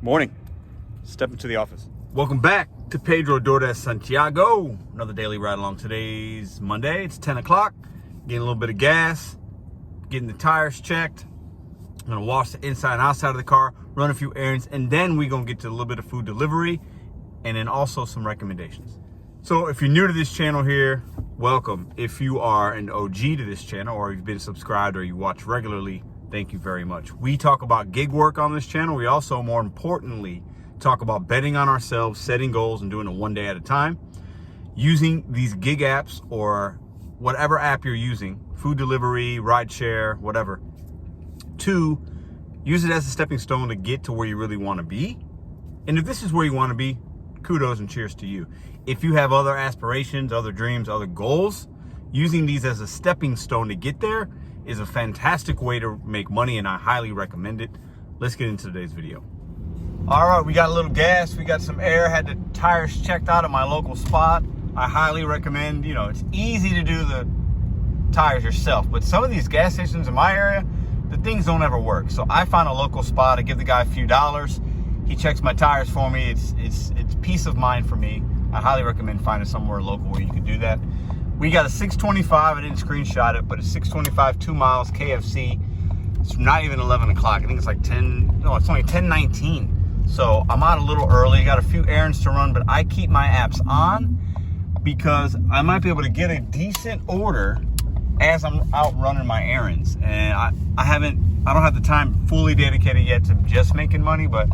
Morning. Step into the office. Welcome back to Pedro DoorDash Santiago. Another daily ride along. Today's Monday. It's 10 o'clock. Getting a little bit of gas. Getting the tires checked. I'm going to wash the inside and outside of the car. Run a few errands. And then we're going to get to a little bit of food delivery. And then also some recommendations. So if you're new to this channel here, welcome. If you are an OG to this channel or you've been subscribed or you watch regularly, thank you very much. We talk about gig work on this channel. We also, more importantly, talk about betting on ourselves, setting goals, and doing it one day at a time. Using these gig apps or whatever app you're using, food delivery, rideshare, whatever, to use it as a stepping stone to get to where you really want to be. And if this is where you want to be, kudos and cheers to you. If you have other aspirations, other dreams, other goals, using these as a stepping stone to get there is a fantastic way to make money, and I highly recommend it. Let's get into today's video. All right, we got a little gas, we got some air, had the tires checked out at my local spot. I highly recommend, it's easy to do the tires yourself, but some of these gas stations in my area, the things don't ever work. So I found a local spot, I give the guy a few dollars, he checks my tires for me. It's peace of mind for me. I highly recommend finding somewhere local where you can do that. We got a 625, I didn't screenshot it, but a 625, 2 miles, KFC. It's not even 11 o'clock. I think it's like it's only 10:19. So I'm out a little early, got a few errands to run, but I keep my apps on because I might be able to get a decent order as I'm out running my errands. And I don't have the time fully dedicated yet to just making money, but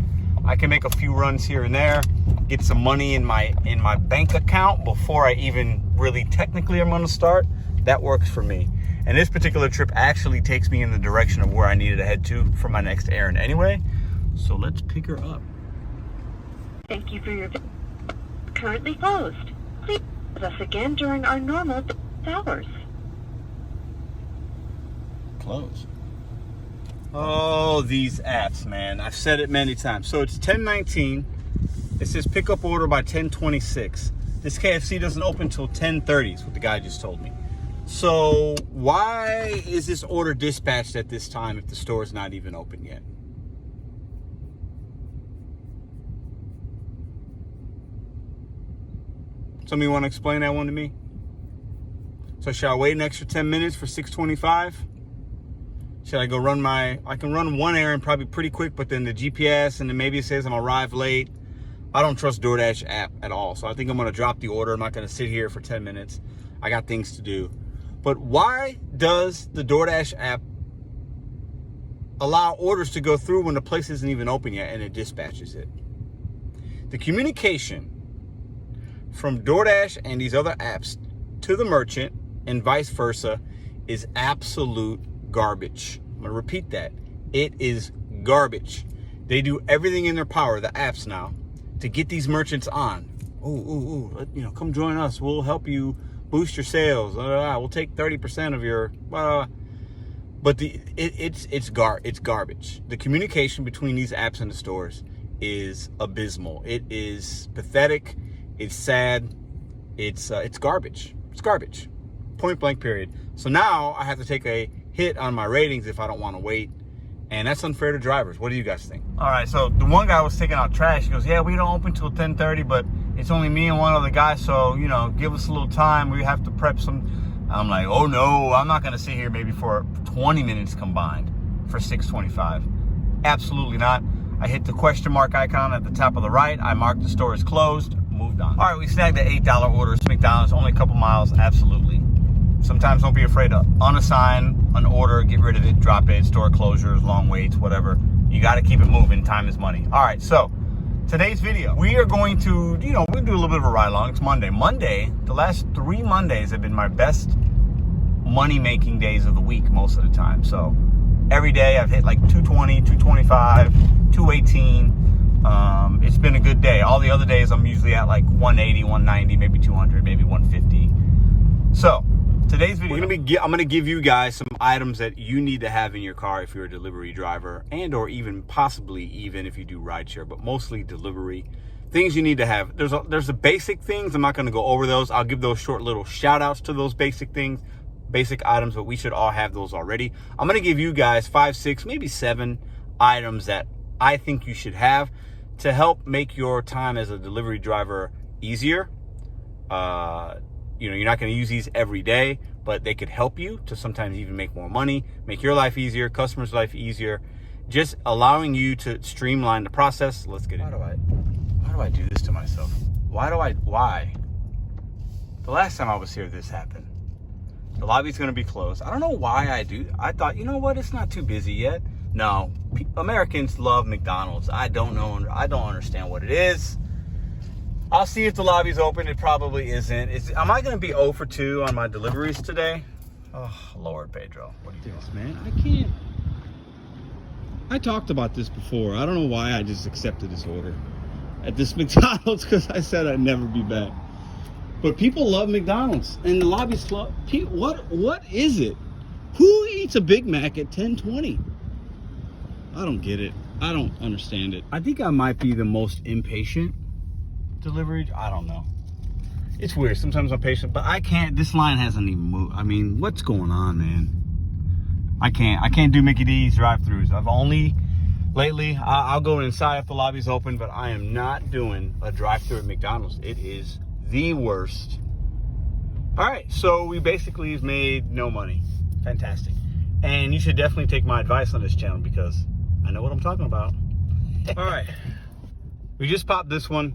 I can make a few runs here and there, get some money in my bank account before I even really technically am going to start. That works for me. And this particular trip actually takes me in the direction of where I needed to head to for my next errand anyway. So let's pick her up. Thank you for your visit. Currently closed. Please visit us again during our normal hours. Close. Oh, these apps, man. I've said it many times. So it's 10:19. It says pick up order by 10:26. This KFC doesn't open till 10:30 is what the guy just told me. So why is this order dispatched at this time if the store is not even open yet? Somebody want to explain that one to me? So should I wait an extra 10 minutes for 6:25? Should I go run I can run one errand probably pretty quick, but then the GPS and then maybe it says I'm arrived late. I don't trust DoorDash app at all. So I think I'm going to drop the order. I'm not going to sit here for 10 minutes. I got things to do. But why does the DoorDash app allow orders to go through when the place isn't even open yet and it dispatches it? The communication from DoorDash and these other apps to the merchant and vice versa is absolute garbage. I'm going to repeat that. It is garbage. They do everything in their power, the apps now, to get these merchants on. Come join us. We'll help you boost your sales. We'll take 30% of your. But it's garbage. The communication between these apps and the stores is abysmal. It is pathetic. It's sad. It's garbage. It's garbage. Point blank. Period. So now I have to take a hit on my ratings if I don't want to wait. And that's unfair to drivers. What do you guys think? All right, so the one guy was taking out trash. He goes, yeah, we don't open till 10:30, but it's only me and one other guy, so, give us a little time. We have to prep some. I'm like, oh, no, I'm not going to sit here maybe for 20 minutes combined for 6:25. Absolutely not. I hit the question mark icon at the top of the right. I marked the store is closed, moved on. All right, we snagged the $8 order. It's McDonald's, only a couple miles, absolutely. Sometimes don't be afraid to unassign an order, get rid of it, drop it, store closures, long waits, whatever. You got to keep it moving. Time is money. All right, so today's video, we are going to, we're going to do a little bit of a ride along. It's Monday. The last 3 Mondays have been my best money-making days of the week most of the time. So every day I've hit like 220, 225, 218. It's been a good day. All the other days I'm usually at like 180, 190, maybe 200, maybe 150. So today's video, I'm going to give you guys some items that you need to have in your car if you're a delivery driver and or even possibly even if you do rideshare, but mostly delivery. Things you need to have. There's the basic things. I'm not going to go over those. I'll give those short little shout outs to those basic things, basic items, but we should all have those already. I'm going to give you guys 5, 6, maybe 7 items that I think you should have to help make your time as a delivery driver easier. You know, you're not going to use these every day, but they could help you to sometimes even make more money, make your life easier, customers' life easier, just allowing you to streamline the process. Let's get into it. Why do I do this to myself? Why? The last time I was here, this happened. The lobby's going to be closed. I don't know why I do. I thought, you know what? It's not too busy yet. No, Americans love McDonald's. I don't know. I don't understand what it is. I'll see if the lobby's open. It probably isn't. Am I going to be 0 for 2 on my deliveries today? Oh, Lord, Pedro. What do you think? Man, I can't. I talked about this before. I don't know why I just accepted this order at this McDonald's, because I said I'd never be back. But people love McDonald's, and the lobby's closed. What is it? Who eats a Big Mac at 10:20? I don't get it. I don't understand it. I think I might be the most impatient delivery. I don't know. It's weird. Sometimes I'm patient, but I can't. This line hasn't even moved. I mean, what's going on, man? I can't do Mickey D's drive-thrus. I've only lately. I'll go inside if the lobby's open, but I am not doing a drive-thru at McDonald's. It is the worst. All right, so we basically have made no money. Fantastic. And you should definitely take my advice on this channel, because I know what I'm talking about. All right, we just popped this one.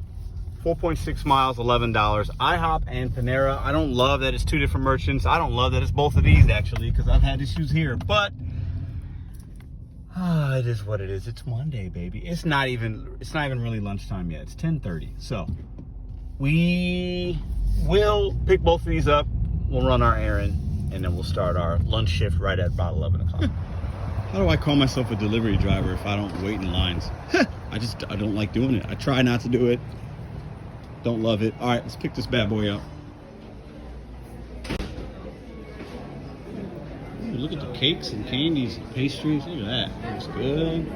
4.6 miles, $11. Ihop and Panera. I don't love that it's 2 different merchants. I don't love that it's both of these, actually, because I've had issues here. But it is what it is. It's Monday, baby. It's not even really lunchtime yet. It's 10:30. So we will pick both of these up. We'll run our errand, and then we'll start our lunch shift right at about 11 o'clock. How do I call myself a delivery driver if I don't wait in lines? I don't like doing it. I try not to do it. Don't love it. All right, let's pick this bad boy up. Ooh, look at the cakes and candies and pastries. Look at that. Looks good.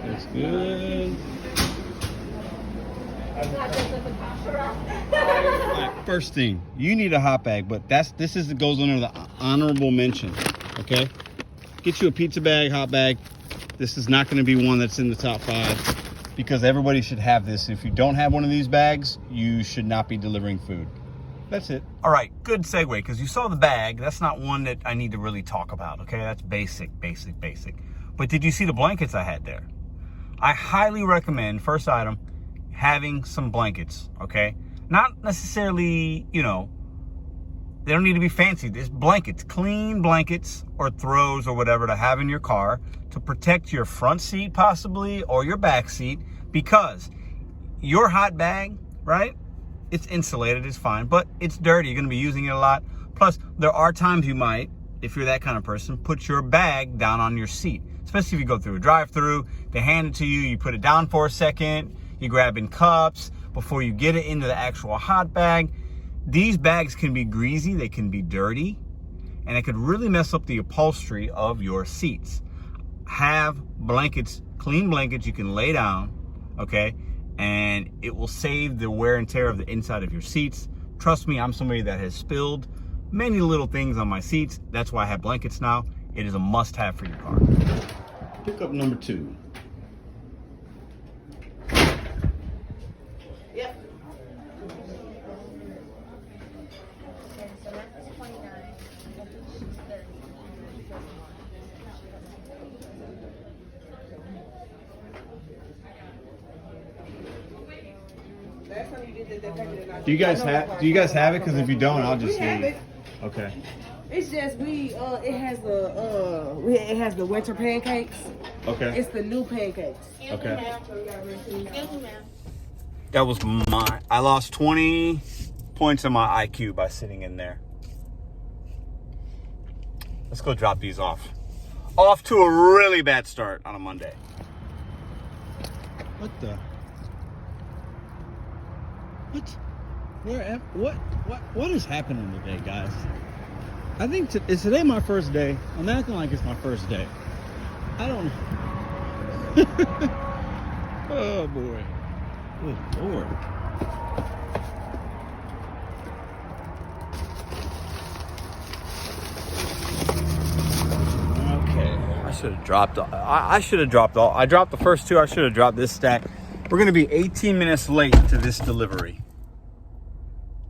Looks good. All right, first thing, you need a hot bag, but it goes under the honorable mention. Okay, get you a pizza bag, hot bag. This is not going to be one that's in the top 5. Because everybody should have this. If you don't have one of these bags, you should not be delivering food. That's it. All right, good segue, because you saw the bag. That's not one that I need to really talk about, okay? That's basic. But did you see the blankets I had there? I highly recommend, first item, having some blankets, okay? Not necessarily, you know, they don't need to be fancy. There's blankets, clean blankets or throws or whatever to have in your car to protect your front seat possibly or your back seat, because your hot bag, right? It's insulated, it's fine, but it's dirty. You're going to be using it a lot. Plus, there are times you might, if you're that kind of person, put your bag down on your seat, especially if you go through a drive-through. They hand it to you, you put it down for a second, you grab in cups before you get it into the actual hot bag. These bags can be greasy, they can be dirty, and it could really mess up the upholstery of your seats. Have blankets, clean blankets you can lay down, okay? And it will save the wear and tear of the inside of your seats. Trust me, I'm somebody that has spilled many little things on my seats. That's why I have blankets now. It is a must-have for your car. Pickup number 2. Yep. Do you guys have it? Because if you don't, I'll just We have leave. it. Okay. It's just it has the winter pancakes. Okay. It's the new pancakes. Okay. That was I lost 20 points on my IQ by sitting in there. Let's go drop these off. Off to a really bad start on a Monday. What the? What is happening today, guys? I think is today my first day. I'm acting like it's my first day. I don't know. Oh boy. Good Lord. Okay. I should have dropped all. I dropped the first 2. I should have dropped this stack. We're gonna be 18 minutes late to this delivery.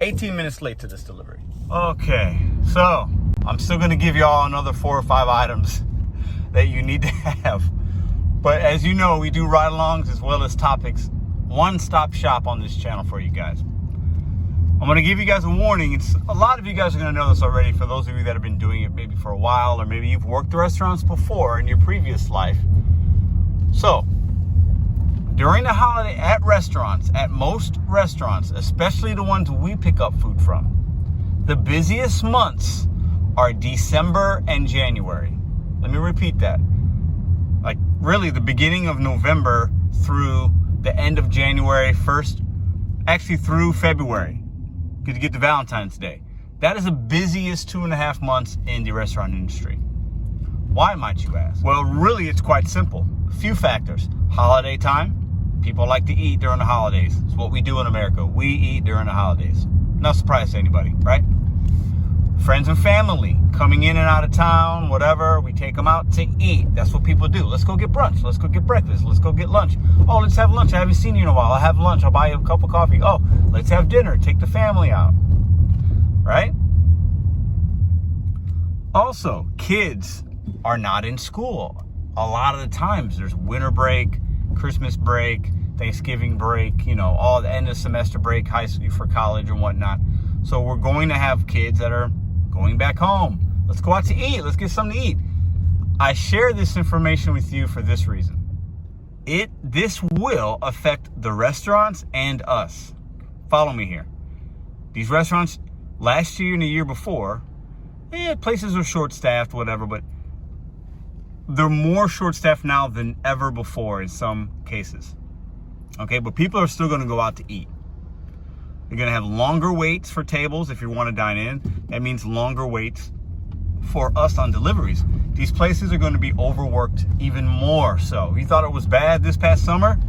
18 minutes late to this delivery. Okay, so I'm still gonna give y'all another 4 or 5 items that you need to have. But as you know, we do ride-alongs as well as topics. One-stop shop on this channel for you guys. I'm gonna give you guys a warning. A lot of you guys are gonna know this already, for those of you that have been doing it maybe for a while, or maybe you've worked the restaurants before in your previous life. So, during the holiday at restaurants, at most restaurants, especially the ones we pick up food from, the busiest months are December and January. Let me repeat that. Like really the beginning of November through the end of January, actually through February. Good to get to Valentine's Day. That is the busiest 2.5 months in the restaurant industry. Why, might you ask? Well, really, it's quite simple. A few factors. Holiday time. People like to eat during the holidays. It's what we do in America. We eat during the holidays. No surprise to anybody, right? Friends and family coming in and out of town, whatever. We take them out to eat. That's what people do. Let's go get brunch. Let's go get breakfast. Let's go get lunch. Oh, let's have lunch. I haven't seen you in a while. I'll have lunch. I'll buy you a cup of coffee. Oh, let's have dinner. Take the family out. Right? Also, kids are not in school. A lot of the times there's winter break, Christmas break, Thanksgiving break, you know, all the end of semester break, high school for college and whatnot. So we're going to have kids that are going back home. Let's go out to eat. Let's get something to eat. I share this information with you for this reason. This will affect the restaurants and us. Follow me here. These restaurants, last year and the year before, places are short-staffed, whatever, but they're more short-staffed now than ever before in some cases. Okay, but people are still going to go out to eat. You're going to have longer waits for tables if you want to dine in. That means longer waits for us on deliveries. These places are going to be overworked even more so. You thought it was bad this past summer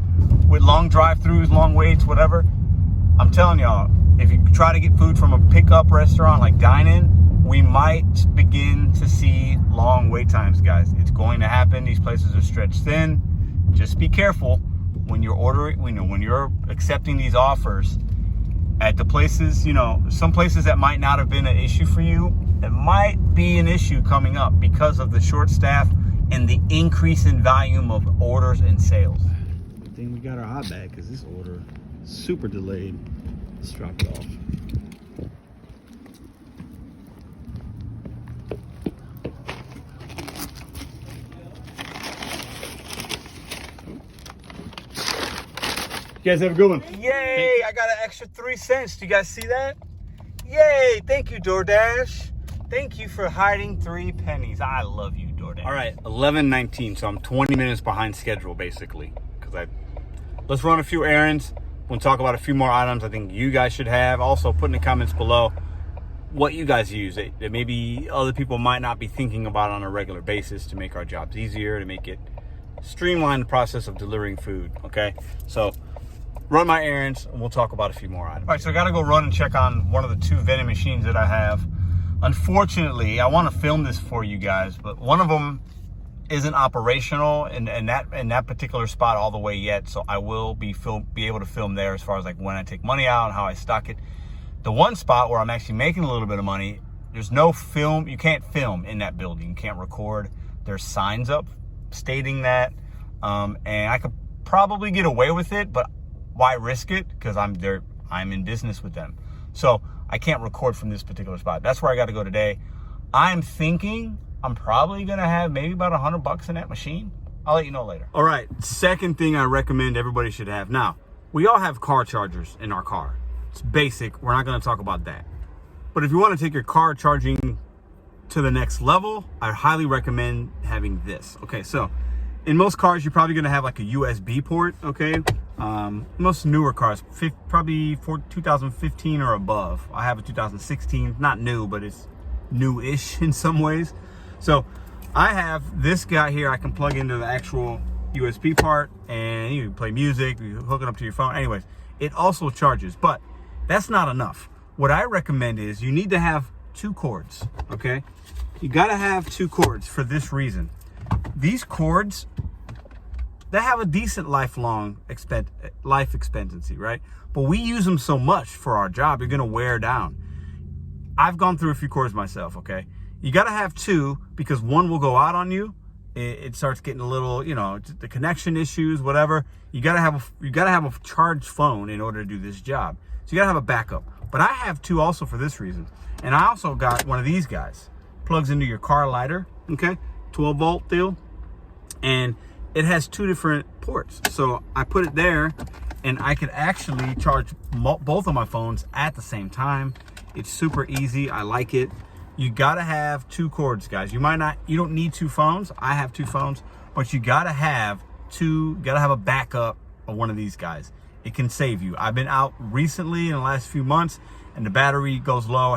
with long drive-thrus, long waits, whatever? I'm telling y'all, if you try to get food from a pickup restaurant like dine-in, we might begin to see long wait times, guys. It's going to happen. These places are stretched thin. Just be careful when you're ordering, when you're accepting these offers at the places, some places that might not have been an issue for you, it might be an issue coming up because of the short staff and the increase in volume of orders and sales. Good thing we got our hot bag, because this order is super delayed. Let's drop it off. You guys have a good one. Yay! I got an extra 3 cents. Do you guys see that? Yay! Thank you, DoorDash. Thank you for hiding 3 pennies. I love you, DoorDash. All right, 11:19, so I'm 20 minutes behind schedule, basically. Let's run a few errands. We'll talk about a few more items I think you guys should have. Also, put in the comments below what you guys use that maybe other people might not be thinking about on a regular basis to make our jobs easier, to make it streamline the process of delivering food, okay? So, run my errands, and we'll talk about a few more items. All right, so I got to go run and check on one of the 2 vending machines that I have. Unfortunately, I want to film this for you guys, but one of them isn't operational in that particular spot all the way yet, so I will be able to film there as far as like when I take money out and how I stock it. The one spot where I'm actually making a little bit of money, there's no film. You can't film in that building. You can't record. There's signs up stating that, and I could probably get away with it, but why risk it? Because I'm in business with them. So I can't record from this particular spot. That's where I got to go today. I'm thinking I'm probably going to have maybe about $100 in that machine. I'll let you know later. All right. Second thing I recommend everybody should have. Now, we all have car chargers in our car. It's basic. We're not going to talk about that. But if you want to take your car charging to the next level, I highly recommend having this. Okay, so in most cars, you're probably going to have like a USB port, okay? Most newer cars, probably for 2015 or above. I have a 2016, not new, but it's new-ish in some ways. So I have this guy here. I can plug into the actual USB part, and you can play music, you hook it up to your phone. Anyways, it also charges, but that's not enough. What I recommend is you need to have 2 cords, okay? You got to have 2 cords for this reason. These cords, they have a decent life expectancy, right? But we use them so much for our job, you're gonna wear down. I've gone through a few cords myself, okay? You gotta have two, because one will go out on you. It starts getting a little, you know, the connection issues, whatever. You gotta have a charged phone in order to do this job. So you gotta have a backup. But I have two also for this reason. And I also got one of these guys. Plugs into your car lighter, okay? 12 volt deal. And it has two different ports. So I put it there, and I could actually charge both of my phones at the same time. It's super easy. I like it. You gotta have two cords, guys. You don't need two phones. I have two phones, but you gotta have a backup of one of these guys. It can save you. I've been out recently in the last few months, and the battery goes low.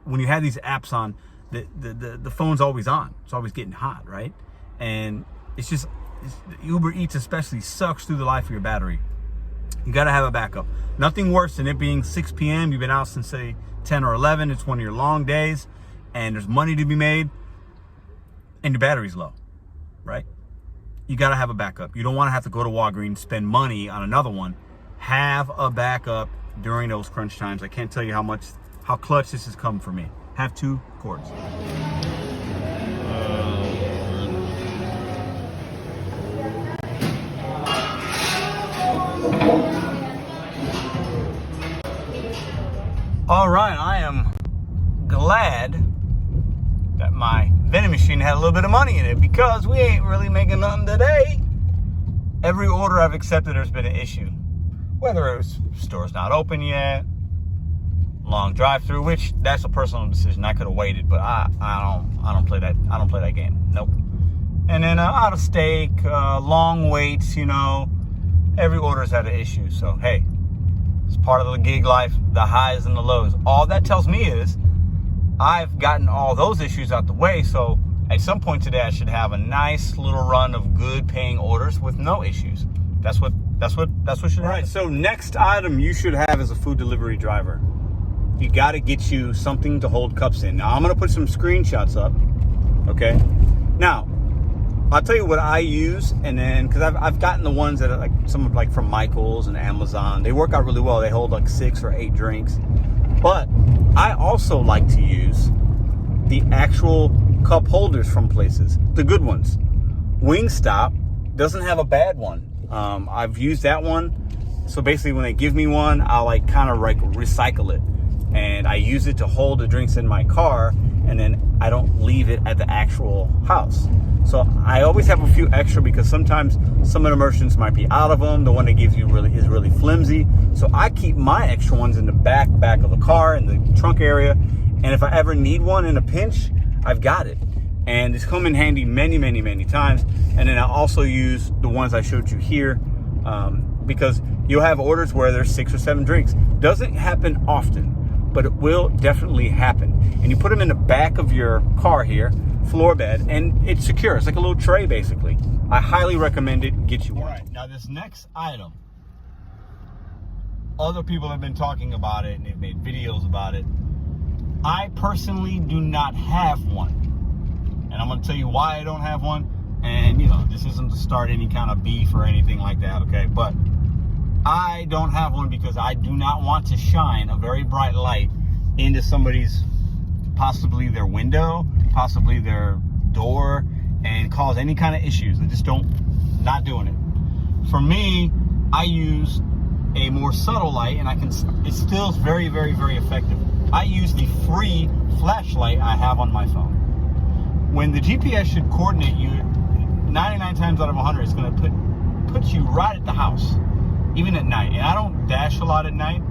When you have these apps on, the phone's always on. It's always getting hot, right? And Uber Eats especially sucks through the life of your battery. You gotta have a backup. Nothing worse than it being 6 p.m. You've been out since, say, 10 or 11. It's one of your long days, and there's money to be made, and your battery's low, right? You gotta have a backup. You don't wanna have to go to Walgreens, spend money on another one. Have a backup during those crunch times. I can't tell you how clutch this has come for me. Have two cords. All right, I am glad that my vending machine had a little bit of money in it, because we ain't really making nothing today. Every order I've accepted, there's been an issue. Whether it was store's not open yet, long drive-through, which that's a personal decision. I could have waited, but I don't play that. I don't play that game. Nope. And then out of steak, long waits. You know, every order's had an issue. So hey, it's part of the gig life, the highs and the lows. All that tells me is I've gotten all those issues out the way. So at some point today, I should have a nice little run of good paying orders with no issues. That's what should happen. All right, so next item you should have as a food delivery driver. You got to get you something to hold cups in. Now, I'm going to put some screenshots up, okay? Now, I'll tell you what I use, and then, because I've gotten the ones that are like, some like from Michael's and Amazon. They work out really well. They hold like 6 or 8 drinks. But I also like to use the actual cup holders from places, the good ones. Wingstop doesn't have a bad one. I've used that one. So basically when they give me one, I'll like kind of like recycle it. And I use it to hold the drinks in my car, and then I don't leave it at the actual house. So I always have a few extra, because sometimes some of the merchants might be out of them. The one they give you is really flimsy. So I keep my extra ones in the back of the car, in the trunk area. And if I ever need one in a pinch, I've got it. And it's come in handy many, many, many times. And then I also use the ones I showed you here, because you'll have orders where there's 6 or 7 drinks. Doesn't happen often, but it will definitely happen. And you put them in the back of your car here, floor bed, and it's secure. It's like a little tray, basically. I highly recommend it. Get you one. All right, now this next item, other people have been talking about it, and they've made videos about it. I personally do not have one. And I'm gonna tell you why I don't have one. And you know, this isn't to start any kind of beef or anything like that, okay? But I don't have one because I do not want to shine a very bright light into somebody's, possibly their window, possibly their door, and cause any kind of issues. I just not doing it. For me, I use a more subtle light, and it's still very, very, very effective. I use the free flashlight I have on my phone. When the GPS should coordinate you, 99 times out of 100, it's going to put you right at the house, even at night. And I don't dash a lot at night.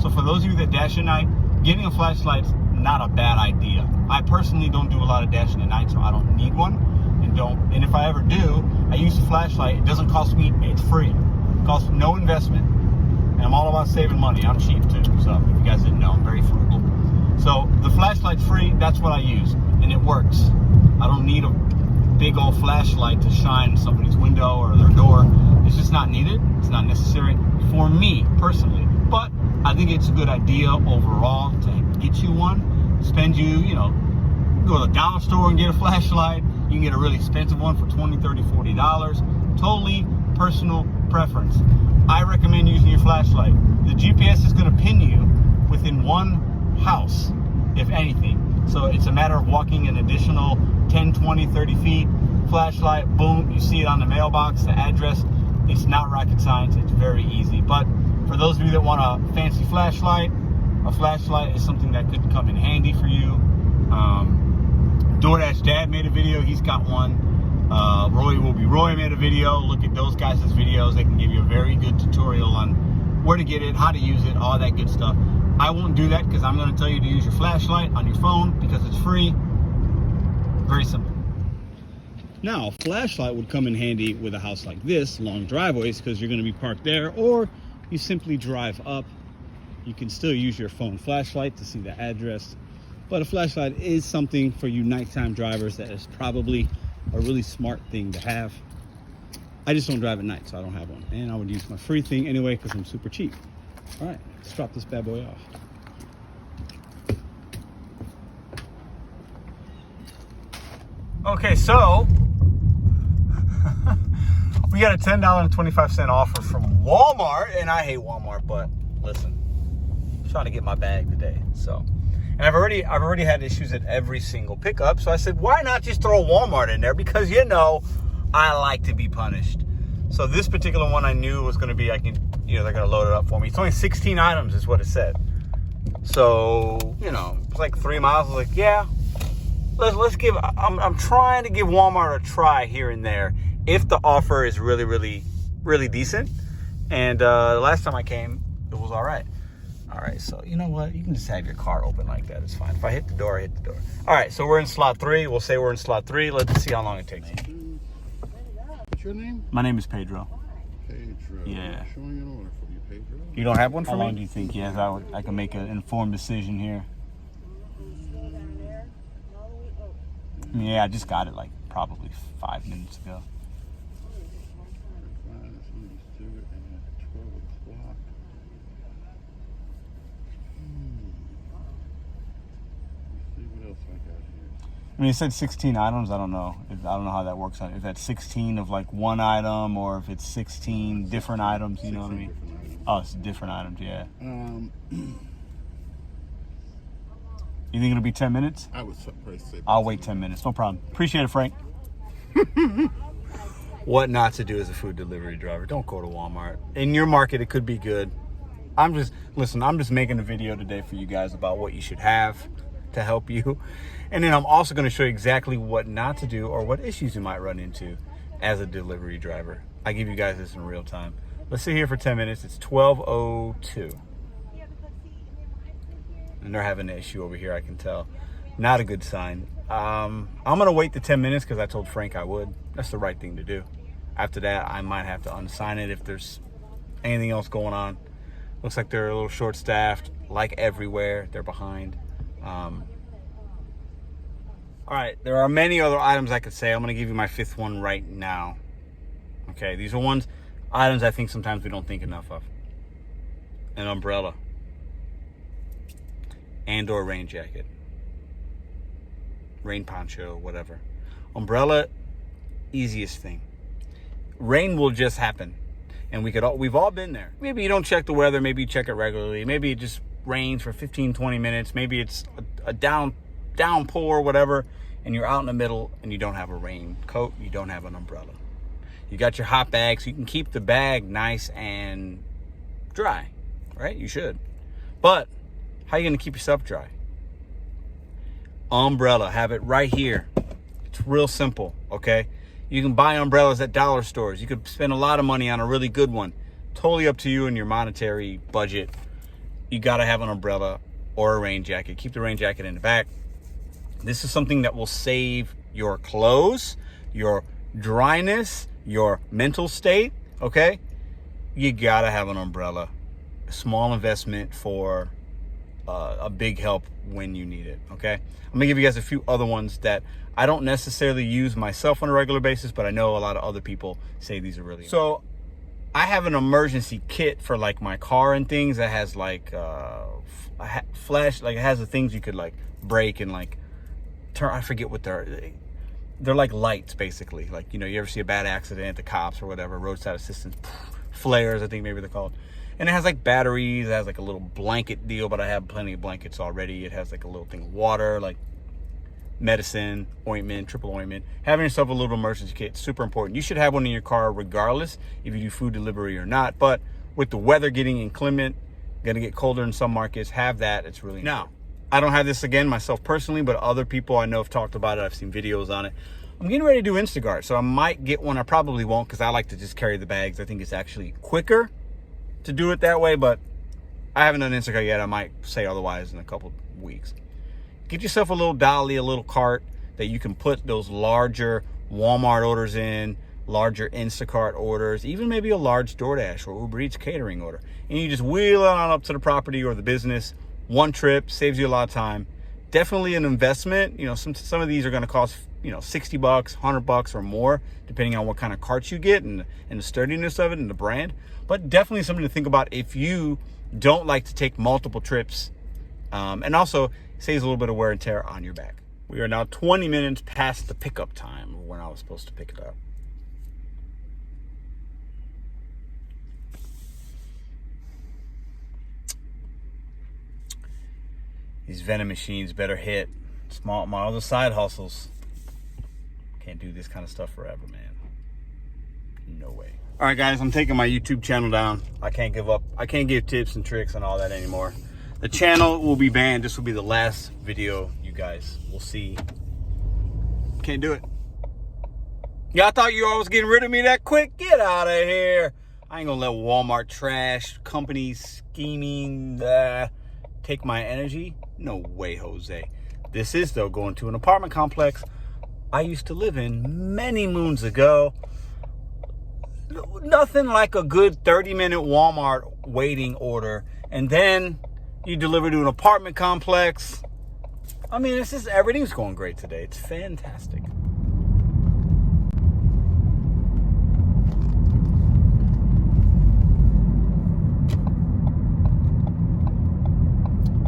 So for those of you that dash at night, getting a flashlight's not a bad idea. I personally don't do a lot of dashing at night, so I don't need one. And if I ever do, I use the flashlight. It doesn't cost me, it's free. It costs no investment. And I'm all about saving money. I'm cheap too. So if you guys didn't know, I'm very frugal. So the flashlight's free, that's what I use. And it works. I don't need a big old flashlight to shine in somebody's window or their door. It's just not needed. It's not necessary for me personally. But I think it's a good idea overall to get you one. Spend you know, go to the dollar store and get a flashlight. You can get a really expensive one for $20, $30, $40. Totally personal preference. I recommend using your flashlight. The GPS is going to pin you within one house, if anything. So it's a matter of walking an additional 10, 20, 30 feet. Flashlight, boom, you see it on the mailbox, the address. It's not rocket science. It's very easy. But for those of you that want a fancy flashlight, a flashlight is something that could come in handy for you. DoorDash Dad made a video. He's got one. Roy made a video. Look at those guys' videos. They can give you a very good tutorial on where to get it, how to use it, all that good stuff. I won't do that because I'm going to tell you to use your flashlight on your phone because it's free. Very simple. Now, a flashlight would come in handy with a house like this, long driveways, because you're going to be parked there, or you simply drive up. You can still use your phone flashlight to see the address, but a flashlight is something for you nighttime drivers that is probably a really smart thing to have. I just don't drive at night, so I don't have one, and I would use my free thing anyway because I'm super cheap. All right, let's drop this bad boy off. Okay, so we got a $10.25 offer from Walmart, and I hate Walmart, but listen, I'm trying to get my bag today. So, and I've already had issues at every single pickup, so I said, why not just throw Walmart in there? Because you know, I like to be punished. So this particular one I knew was going to be, they're going to load it up for me. It's only 16 items is what it said. So, it's like 3 miles. I was like, yeah, let's give, I'm trying to give Walmart a try here and there if the offer is really, really, really decent. And the last time I came, it was all right. All right, so you know what? You can just have your car open like that. It's fine. If I hit the door, I hit the door. All right, so we're in slot 3. We'll say we're in slot 3. Let's see how long it takes. What's your name? My name is Pedro. Pedro. Yeah. I'm showing an order for you, Pedro. You don't have one for me? How long do you think? Yes, I can make an informed decision here. Yeah, I just got it like probably 5 minutes ago. Let's do it at 12 o'clock. Let's see what else I got here. I mean, it said 16 items. I don't know. I don't know how that works. If that's 16 of like one item or if it's 16 different items, you know what I mean? Oh, it's different items, yeah. You think it'll be 10 minutes? I would probably say. I'll wait 10 minutes. No problem. Appreciate it, Frank. What not to do as a food delivery driver. Don't go to Walmart. In your market, it could be good. I'm just making a video today for you guys about what you should have to help you. And then I'm also going to show you exactly what not to do or what issues you might run into as a delivery driver. I give you guys this in real time. Let's sit here for 10 minutes. It's 12:02. And they're having an issue over here, I can tell. Not a good sign. I'm going to wait the 10 minutes because I told Frank I would. That's the right thing to do. After that, I might have to unsign it if there's anything else going on. Looks like they're a little short-staffed, like everywhere. They're behind. All right, there are many other items I could say. I'm going to give you my 5th one right now. Okay, these are items I think sometimes we don't think enough of. An umbrella. And or rain jacket, rain poncho, whatever. Umbrella, easiest thing. Rain will just happen, and we've all been there. Maybe you don't check the weather, maybe you check it regularly, maybe it just rains for 15-20 minutes, maybe it's a downpour, whatever, and you're out in the middle and you don't have a raincoat, you don't have an umbrella. You got your hot bag, so you can keep the bag nice and dry, right? You should. But how are you going to keep yourself dry? Umbrella. Have it right here. It's real simple, okay? You can buy umbrellas at dollar stores. You could spend a lot of money on a really good one. Totally up to you and your monetary budget. You got to have an umbrella or a rain jacket. Keep the rain jacket in the back. This is something that will save your clothes, your dryness, your mental state, okay? You got to have an umbrella. A small investment for a big help when you need it, okay? I'm gonna give you guys a few other ones that I don't necessarily use myself on a regular basis, but I know a lot of other people say these are really important. So I have an emergency kit for like my car and things that has like flash, like it has the things you could like break and like turn. I forget what they're. they're like lights, basically. Like, you know, you ever see a bad accident, the cops or whatever, roadside assistance, flares, I think maybe they're called. And it has like batteries, it has like a little blanket deal, but I have plenty of blankets already. It has like a little thing of water, like medicine, ointment, triple ointment. Having yourself a little emergency kit, super important. You should have one in your car regardless if you do food delivery or not. But with the weather getting inclement, gonna get colder in some markets, have that. It's really important. Now, I don't have this again myself personally, but other people I know have talked about it. I've seen videos on it. I'm getting ready to do Instacart, so I might get one. I probably won't because I like to just carry the bags. I think it's actually quicker to do it that way, but I haven't done Instacart yet. I might say otherwise in a couple weeks. Get yourself a little dolly, a little cart that you can put those larger Walmart orders in, larger Instacart orders, even maybe a large DoorDash or Uber Eats catering order. And you just wheel it on up to the property or the business. One trip, saves you a lot of time. Definitely an investment. You know, some of these are going to cost, you know, $60, $100 or more, depending on what kind of carts you get and the sturdiness of it and the brand. But definitely something to think about if you don't like to take multiple trips. And also saves a little bit of wear and tear on your back. We are now 20 minutes past the pickup time when I was supposed to pick it up. These vending machines better hit. My other side hustles. Can't do this kind of stuff forever, man. No way. All right, guys, I'm taking my YouTube channel down. I can't give up. I can't give tips and tricks and all that anymore. The channel will be banned. This will be the last video you guys will see. Can't do it. Y'all thought you all was getting rid of me that quick? Get out of here. I ain't gonna let Walmart trash companies scheming take my energy. No way, Jose. This is, though, going to an apartment complex I used to live in many moons ago. Nothing like a good 30-minute Walmart waiting order. And then you deliver to an apartment complex. I mean, it's just, everything's going great today. It's fantastic.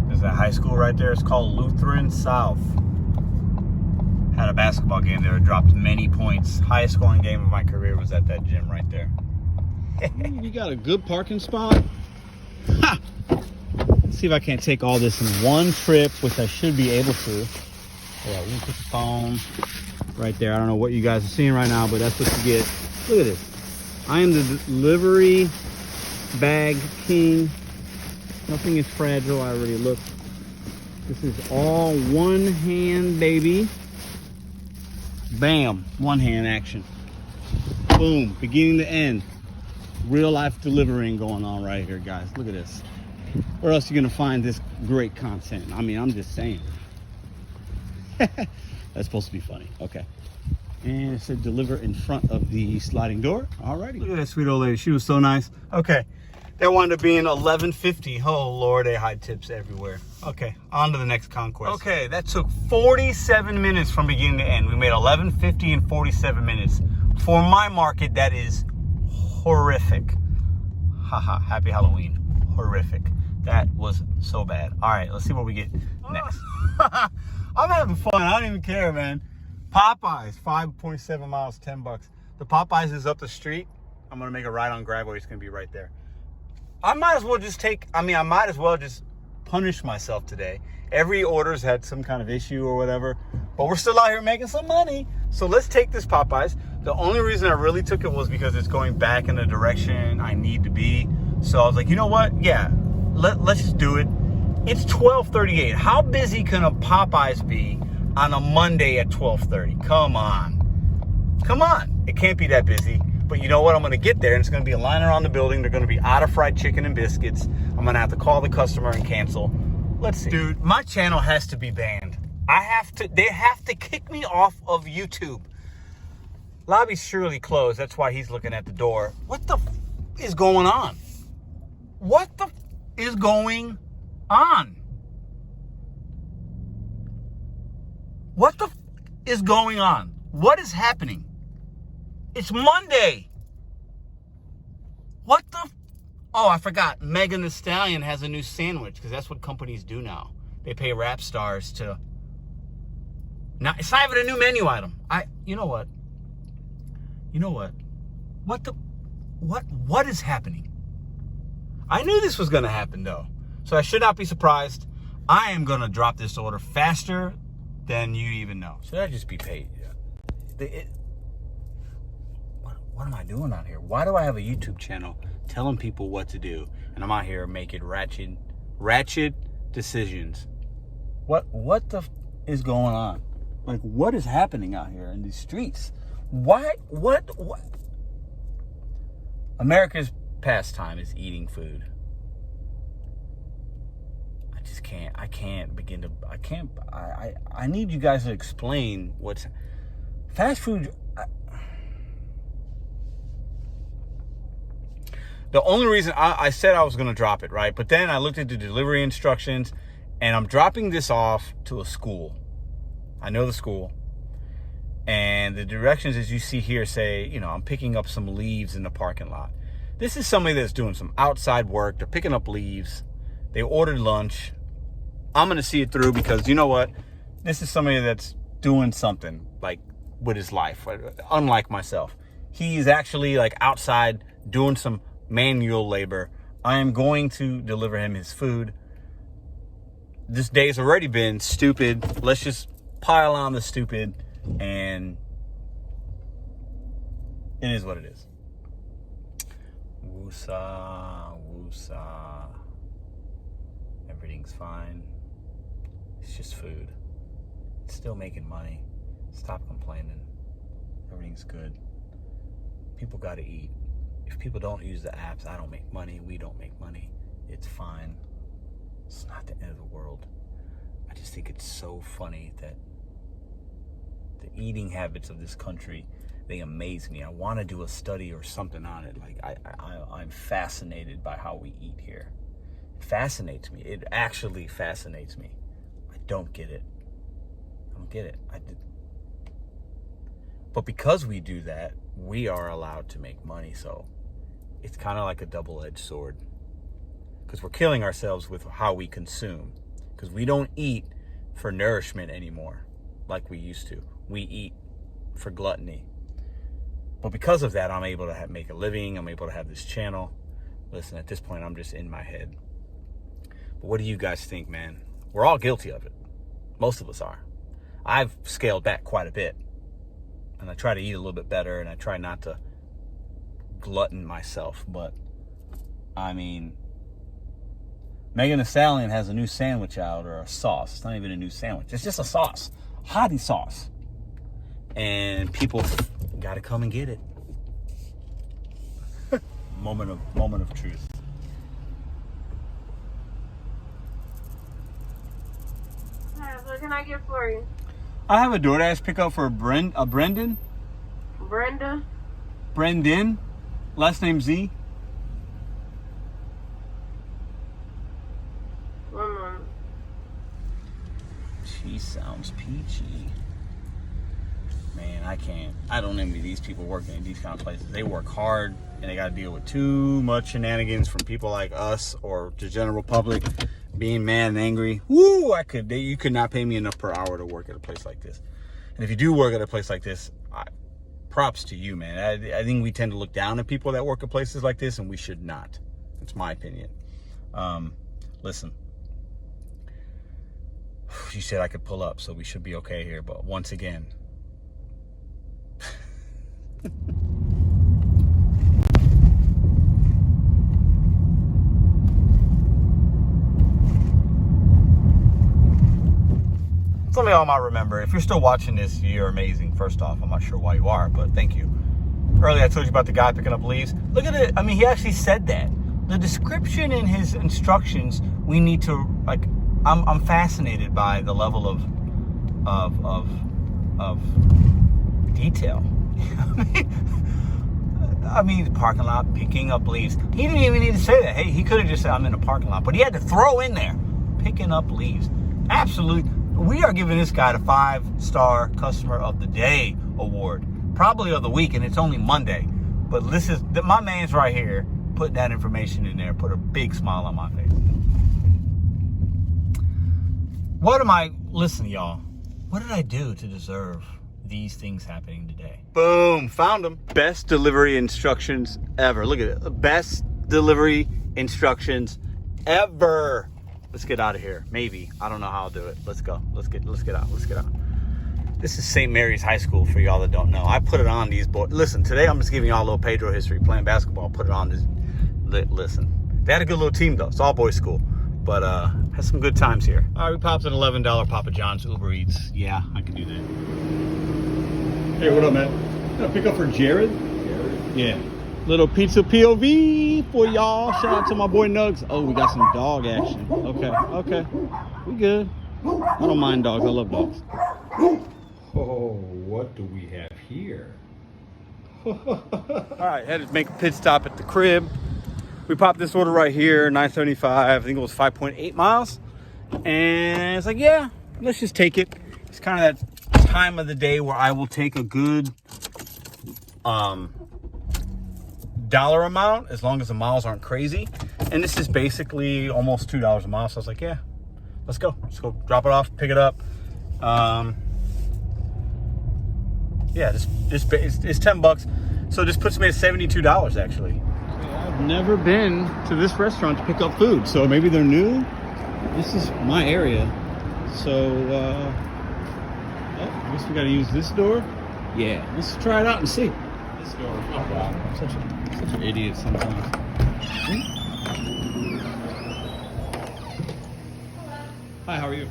There's a high school right there. It's called Lutheran South. Had a basketball game there. Dropped many points. Highest scoring game of my career was at that gym right there. You got a good parking spot. Ha! Let's see if I can't take all this in one trip, which I should be able to. Yeah, we can put the phone right there. I don't know what you guys are seeing right now, but that's what you get. Look at this. I am the delivery bag king. Nothing is fragile. I already looked. This is all one hand, baby. Bam. One hand action. Boom. Beginning to end. Real life delivering going on right here, guys. Look at this. Where else are you going to find this great content? I mean, I'm just saying. That's supposed to be funny. Okay. And it said deliver in front of the sliding door. Alrighty. Look at that sweet old lady. She was so nice. Okay. That wound up being $11.50. Oh, Lord, they hide tips everywhere. Okay, on to the next conquest. Okay, that took 47 minutes from beginning to end. We made $11.50 in 47 minutes. For my market, that is horrific. Haha, happy Halloween. Horrific. That was so bad. All right, let's see what we get next. I'm having fun. I don't even care, man. Popeyes, 5.7 miles, $10. The Popeyes is up the street. I'm going to make a ride on Gravway. It's going to be right there. I might as well just punish myself today. Every order's had some kind of issue or whatever, but we're still out here making some money. So let's take this Popeyes. The only reason I really took it was because it's going back in the direction I need to be. So I was like, you know what? Yeah, let's just do it. It's 12:38. How busy can a Popeyes be on a Monday at 12:30? Come on. Come on. It can't be that busy. But you know what? I'm going to get there, and it's going to be a line around the building. They're going to be out of fried chicken and biscuits. I'm going to have to call the customer and cancel. Let's see. Dude, my channel has to be banned. They have to kick me off of YouTube. Lobby's surely closed. That's why he's looking at the door. What the is going on? What the is going on? What the is going on? What is happening? It's Monday. What the? Oh, I forgot. Megan Thee Stallion has a new sandwich because that's what companies do now. They pay rap stars to It's not even a new menu item. You know what? What is happening? I knew this was going to happen, though. So I should not be surprised. I am going to drop this order faster than you even know. Should I just be paid? What am I doing out here? Why do I have a YouTube channel telling people what to do, and I'm out here making ratchet decisions? What is going on? Like, what is happening out here in these streets? Why? What? America's pastime is eating food. I need you guys to explain what's fast food. The only reason I said I was going to drop it, right? But then I looked at the delivery instructions, and I'm dropping this off to a school. I know the school. And the directions, as you see here, say, I'm picking up some leaves in the parking lot. This is somebody that's doing some outside work. They're picking up leaves. They ordered lunch. I'm going to see it through because, you know what? This is somebody that's doing something, like, with his life. Unlike myself. He's actually, like, outside doing some manual labor. I am going to deliver him his food. This day's already been stupid. Let's just pile on the stupid, and it is what it is. Woosah, woosah. Everything's fine. It's just food. It's still making money. Stop complaining. Everything's good. People got to eat. If people don't use the apps, I don't make money. We don't make money. It's fine. It's not the end of the world. I just think it's so funny that the eating habits of this country, they amaze me. I want to do a study or something on it. Like, I'm fascinated by how we eat here. It fascinates me. It actually fascinates me. I don't get it. I don't get it. But because we do that, we are allowed to make money. So it's kind of like a double-edged sword. Because we're killing ourselves with how we consume. Because we don't eat for nourishment anymore like we used to. We eat for gluttony. But because of that, I'm able to make a living. I'm able to have this channel. Listen, at this point, I'm just in my head. But what do you guys think, man? We're all guilty of it. Most of us are. I've scaled back quite a bit. And I try to eat a little bit better, and I try not to glutton myself. But, I mean, Megan Thee Stallion has a new sandwich out, or a sauce. It's not even a new sandwich. It's just a sauce. Hottie sauce. And people got to come and get it. moment of truth. What can I get for you? I have a DoorDash pickup for Brendan. Brenda? Brendan. Last name Z. One moment. She sounds peachy. Man, I don't envy these people working in these kind of places. They work hard, and they got to deal with too much shenanigans from people like us or the general public being mad and angry. Woo! You could not pay me enough per hour to work at a place like this. And if you do work at a place like this, props to you, man. I think we tend to look down at people that work at places like this, and we should not. That's my opinion. Listen. She said I could pull up, so we should be okay here. But once again, some of y'all might remember, if you're still watching this, you're amazing. First off, I'm not sure why you are, but thank you. Earlier I told you about the guy picking up leaves. Look at it. I mean, he actually said that. The description in his instructions, we need to, like, I'm fascinated by the level of detail. I mean, parking lot, picking up leaves. He didn't even need to say that. Hey, he could have just said, I'm in a parking lot. But he had to throw in there, picking up leaves. Absolutely. We are giving this guy the 5-star customer of the day award. Probably of the week, and it's only Monday. But my man's right here, putting that information in there, put a big smile on my face. Listen, y'all. What did I do to deserve these things happening today? Boom, found them. Best delivery instructions ever. Look at it. Best delivery instructions ever. Let's get out of here. Maybe. I don't know how I'll do it. Let's go. Let's get out. This is St. Mary's High School for y'all that don't know. I put it on these boys. Listen, today I'm just giving y'all a little Pedro history. Playing basketball, put it on this. Listen. They had a good little team though. It's all boys school. But had some good times here. All right, we popped an $11 Papa John's Uber Eats. Yeah, I can do that. Hey, what up, man? Got a pick up for Jared? Yeah. Little pizza POV for y'all. Shout out to my boy Nugs. Oh, we got some dog action. Okay. We good. I don't mind dogs. I love dogs. Oh, what do we have here? All right, had to make a pit stop at the crib. We popped this order right here, $9.75. I think it was 5.8 miles. And it's like, yeah, let's just take it. It's kind of that time of the day where I will take a good dollar amount as long as the miles aren't crazy. And this is basically almost $2 a mile. So I was like, yeah, let's go. Let's go drop it off, pick it up. Yeah, it's 10 bucks. So this puts me at $72 actually. I've never been to this restaurant to pick up food, so maybe they're new. This is my area. So, I guess we gotta use this door. Yeah, let's try it out and see. This door. Oh wow, such an idiot sometimes. Hi, how are you?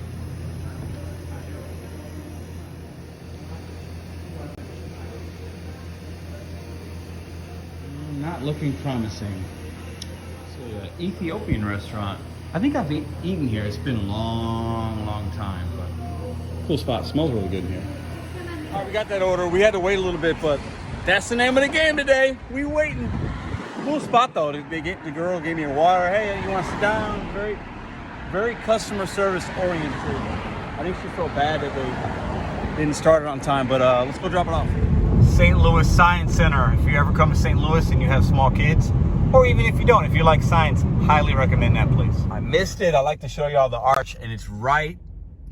Not looking promising. It's an Ethiopian restaurant. I think I've eaten here. It's been a long time, but cool spot. Smells really good in here. All right, we got that order. We had to wait a little bit, but that's the name of the game today. We waiting. Cool spot though. The girl gave me a water. Hey, you want to sit down? Very customer service oriented. I think she felt bad that they didn't start it on time, but let's go drop it off. St. Louis Science Center. If you ever come to St. Louis and you have small kids, or even if you don't, if you like science, highly recommend that place. I missed it. I like to show y'all the arch, and it's right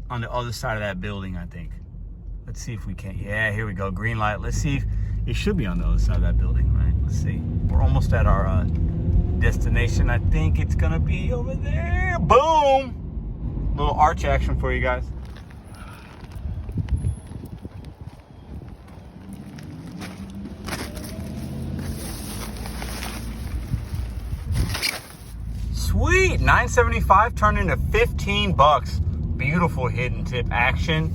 on the other side of that building, I think. Let's see if we can. Yeah, here we go. Green light. Let's see if it should be on the other side of that building, right? Let's see. We're almost at our destination. I think it's gonna be over there. Boom! Little arch action for you guys. Sweet, $9.75 turned into 15 bucks. Beautiful hidden tip action.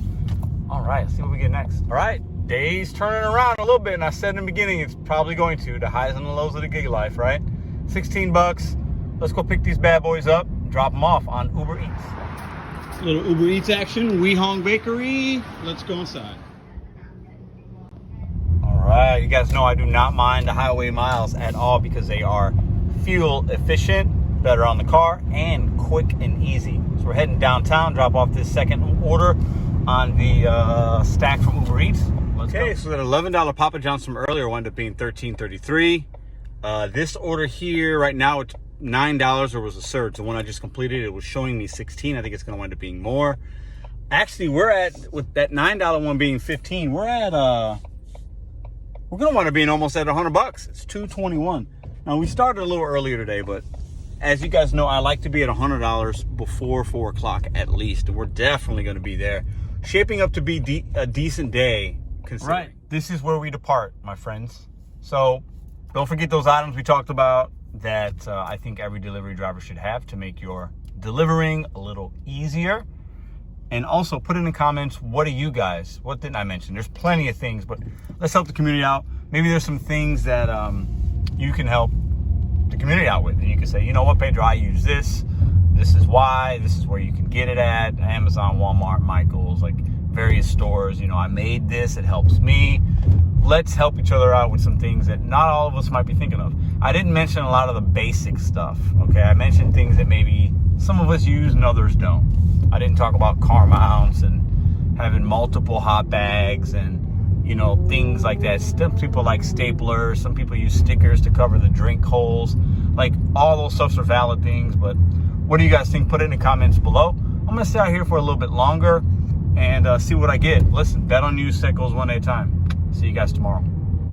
All right, let's see what we get next. All right, day's turning around a little bit, and I said in the beginning, it's probably going to. The highs and the lows of the gig life, right? 16 bucks. Let's go pick these bad boys up, drop them off on Uber Eats. Little Uber Eats action, Wee Hong Bakery. Let's go inside. All right, you guys know I do not mind the highway miles at all because they are fuel efficient, better on the car, and quick and easy. So we're heading downtown, drop off this second order on the stack from Uber Eats. Okay, so that $11 Papa John's from earlier wound up being $13.33. This order here right now it's $9. There was a surge. The one I just completed, it was showing me 16. I think it's going to wind up being more. Actually, we're at, with that $9 one being 15, we're going to wind up being almost at 100 bucks. It's $2.21. Now we started a little earlier today, but as you guys know, I like to be at $100 before 4 o'clock at least. And we're definitely going to be there. Shaping up to be a decent day. Right. This is where we depart, my friends. So don't forget those items we talked about that I think every delivery driver should have to make your delivering a little easier. And also put in the comments, what do you guys, what didn't I mention? There's plenty of things, but let's help the community out. Maybe there's some things that you can help the community out with. And you can say, you know what, Pedro, I use this. This is why. This is where you can get it at. Amazon, Walmart, Michael's, like various stores. You know, I made this. It helps me. Let's help each other out with some things that not all of us might be thinking of. I didn't mention a lot of the basic stuff, okay? I mentioned things that maybe some of us use and others don't. I didn't talk about car mounts and having multiple hot bags and, you know, things like that. Some people like staplers. Some people use stickers to cover the drink holes. Like, all those stuffs are valid things, but what do you guys think? Put it in the comments below. I'm going to stay out here for a little bit longer. and see what I get. Listen, bet on you, set goals one day at a time. See you guys tomorrow.